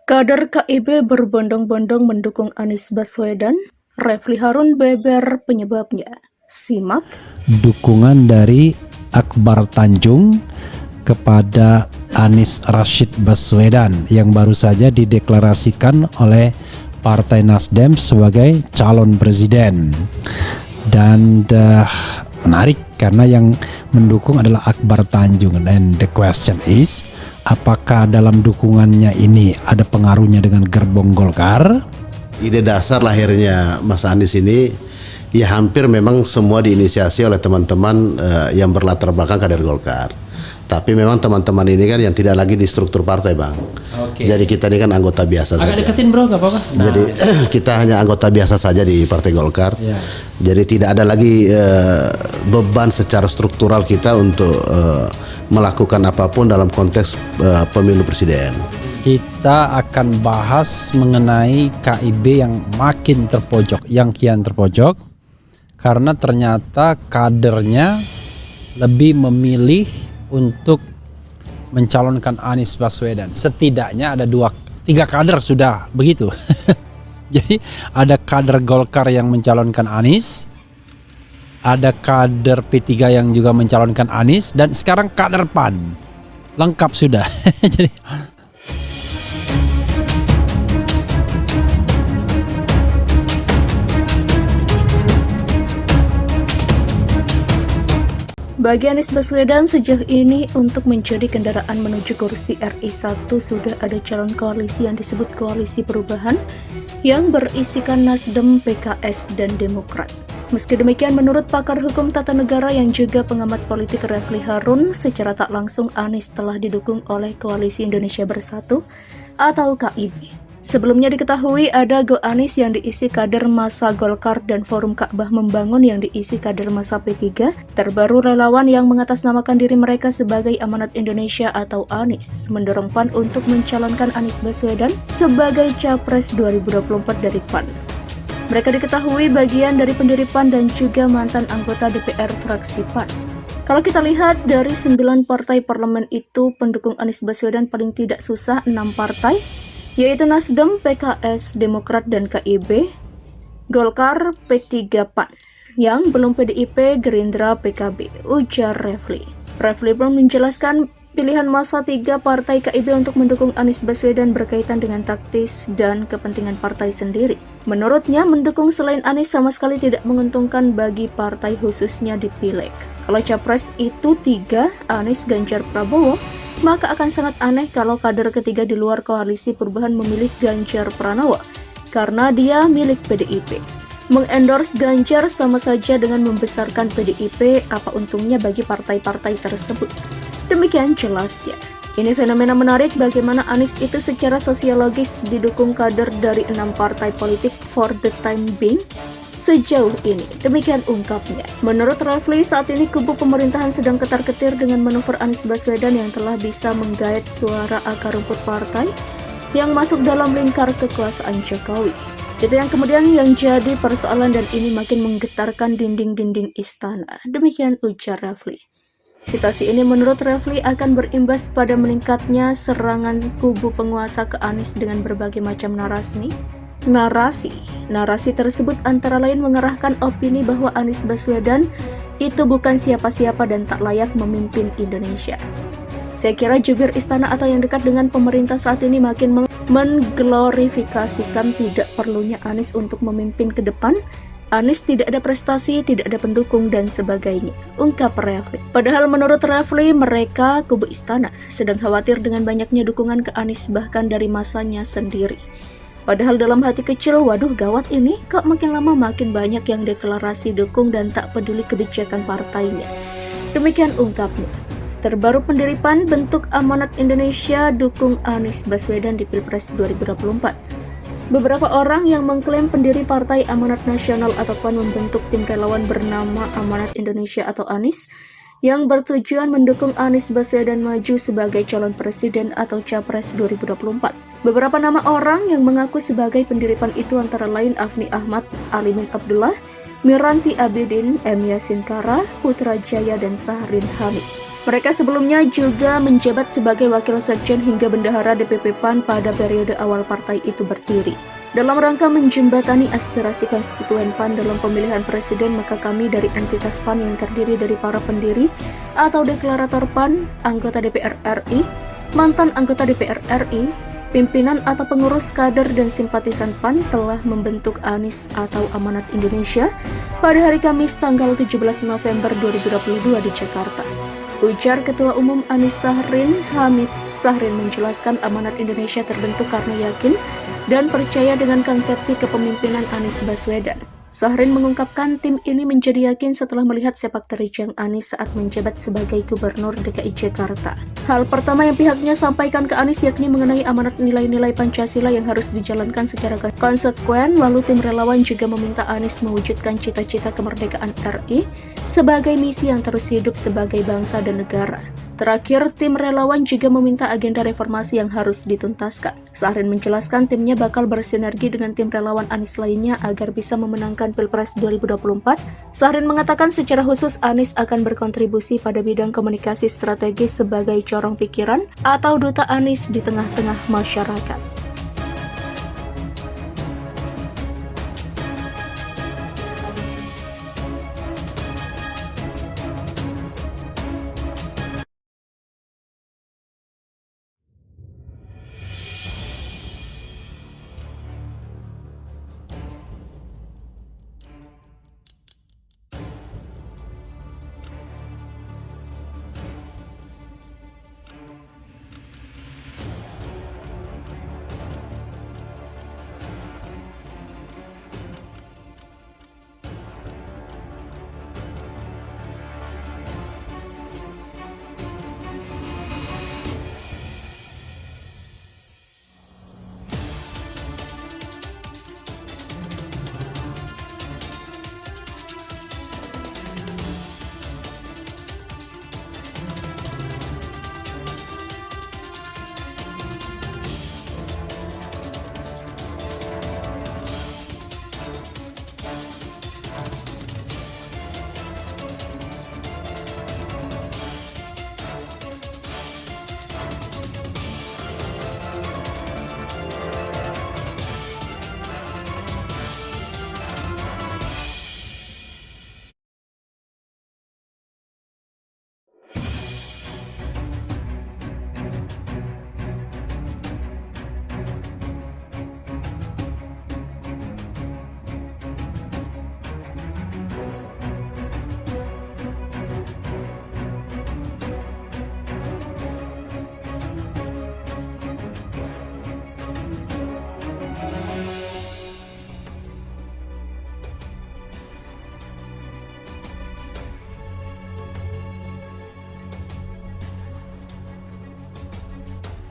Kader KIB berbondong-bondong mendukung Anies Baswedan, Refli Harun beber penyebabnya. Simak. Dukungan dari Akbar Tanjung kepada Anies Rashid Baswedan yang baru saja dideklarasikan oleh Partai Nasdem sebagai calon presiden. Dan menarik karena yang mendukung adalah Akbar Tanjung. And the question is, apakah dalam dukungannya ini ada pengaruhnya dengan gerbong Golkar? Ide dasar lahirnya Mas Anies ini ya hampir memang semua diinisiasi oleh teman-teman yang berlatar belakang kader Golkar. Tapi memang teman-teman ini kan yang tidak lagi di struktur partai, Bang. Oke. Jadi kita ini kan anggota biasa saja. Agak deketin bro, gak apa-apa. Nah. Jadi kita hanya anggota biasa saja di Partai Golkar. Ya. Jadi tidak ada lagi beban secara struktural kita untuk melakukan apapun dalam konteks pemilu presiden. Kita akan bahas mengenai KIB yang makin terpojok, yang kian terpojok, karena ternyata kadernya lebih memilih untuk mencalonkan Anies Baswedan. Setidaknya ada 3 kader sudah begitu. Jadi ada kader Golkar yang mencalonkan Anies, ada kader P3 yang juga mencalonkan Anies, dan sekarang kader PAN. Lengkap sudah. Jadi Bagi Anies Baswedan sejauh ini untuk menjadi kendaraan menuju kursi RI 1 sudah ada calon koalisi yang disebut Koalisi Perubahan yang berisikan Nasdem, PKS, dan Demokrat. Meski demikian, menurut pakar hukum tata negara yang juga pengamat politik Refli Harun, secara tak langsung Anies telah didukung oleh Koalisi Indonesia Bersatu atau KIB. Sebelumnya diketahui ada Go Anies yang diisi kader massa Golkar dan Forum Ka'bah Membangun yang diisi kader massa P3, terbaru relawan yang mengatasnamakan diri mereka sebagai Amanat Indonesia atau Anies, mendorong PAN untuk mencalonkan Anies Baswedan sebagai Capres 2024 dari PAN. Mereka diketahui bagian dari pendiri PAN dan juga mantan anggota DPR fraksi PAN. Kalau kita lihat dari 9 partai parlemen itu, pendukung Anies Baswedan paling tidak susah 6 partai, yaitu Nasdem, PKS, Demokrat, dan KIB, Golkar, P3, PAN, yang belum PDIP, Gerindra, PKB, ujar Refli. Refli pun menjelaskan pilihan massa 3 partai KIB untuk mendukung Anies Baswedan berkaitan dengan taktis dan kepentingan partai sendiri. Menurutnya, mendukung selain Anies sama sekali tidak menguntungkan bagi partai khususnya di Pileg. Kalau Capres itu 3, Anies, Ganjar, Prabowo, maka akan sangat aneh kalau kader ketiga di luar Koalisi Perubahan memilih Ganjar Pranowo karena dia milik PDIP. Mengendorse Ganjar sama saja dengan membesarkan PDIP, apa untungnya bagi partai-partai tersebut? Demikian jelasnya. Ini fenomena menarik bagaimana Anies itu secara sosiologis didukung kader dari 6 partai politik for the time being sejauh ini. Demikian ungkapnya. Menurut Refli, saat ini kubu pemerintahan sedang ketar-ketir dengan manuver Anies Baswedan yang telah bisa menggait suara akar rumput partai yang masuk dalam lingkar kekuasaan Jokowi. Itu yang kemudian yang jadi persoalan dan ini makin menggetarkan dinding-dinding istana. Demikian ujar Refli. Situasi ini menurut Refli akan berimbas pada meningkatnya serangan kubu penguasa ke Anies dengan berbagai macam Narasi tersebut antara lain mengarahkan opini bahwa Anies Baswedan itu bukan siapa-siapa dan tak layak memimpin Indonesia. Saya kira jubir istana atau yang dekat dengan pemerintah saat ini makin mengglorifikasikan tidak perlunya Anies untuk memimpin ke depan. Anies tidak ada prestasi, tidak ada pendukung, dan sebagainya, ungkap Refli. Padahal menurut Refli, mereka, kubu istana, sedang khawatir dengan banyaknya dukungan ke Anies bahkan dari masanya sendiri. Padahal dalam hati kecil, waduh gawat ini, kok makin lama makin banyak yang deklarasi dukung dan tak peduli kebijakan partainya. Demikian ungkapnya. Terbaru pendiri PAN bentuk Amanat Indonesia dukung Anies Baswedan di Pilpres 2024. Beberapa orang yang mengklaim pendiri Partai Amanat Nasional atau PAN membentuk tim relawan bernama Amanat Indonesia atau Anies yang bertujuan mendukung Anies Baswedan maju sebagai calon presiden atau Capres 2024. Beberapa nama orang yang mengaku sebagai pendiri PAN itu antara lain Afni Ahmad, Alimin Abdullah, Miranti Abidin, M. Yasin Kara, Putra Jaya, dan Sahrin Hamid. Mereka sebelumnya juga menjabat sebagai Wakil Sekjen hingga Bendahara DPP PAN pada periode awal partai itu berdiri. Dalam rangka menjembatani aspirasi konstituen PAN dalam pemilihan presiden, maka kami dari entitas PAN yang terdiri dari para pendiri atau deklarator PAN, anggota DPR RI, mantan anggota DPR RI, pimpinan atau pengurus kader dan simpatisan PAN telah membentuk ANIS atau Amanat Indonesia pada hari Kamis tanggal 17 November 2022 di Jakarta. Ujar Ketua Umum ANIS Sahrin Hamid. Sahrin menjelaskan Amanat Indonesia terbentuk karena yakin dan percaya dengan konsepsi kepemimpinan Anies Baswedan. Sahrin mengungkapkan tim ini menjadi yakin setelah melihat sepak terjang Anies saat menjabat sebagai Gubernur DKI Jakarta. Hal pertama yang pihaknya sampaikan ke Anies yakni mengenai amanat nilai-nilai Pancasila yang harus dijalankan secara konsekuen, lalu tim relawan juga meminta Anies mewujudkan cita-cita kemerdekaan RI sebagai misi yang terus hidup sebagai bangsa dan negara. Terakhir, tim relawan juga meminta agenda reformasi yang harus dituntaskan. Sahrin menjelaskan timnya bakal bersinergi dengan tim relawan Anies lainnya agar bisa memenangkan Pilpres 2024. Sahrin mengatakan secara khusus Anies akan berkontribusi pada bidang komunikasi strategis sebagai corong pikiran atau duta Anies di tengah-tengah masyarakat.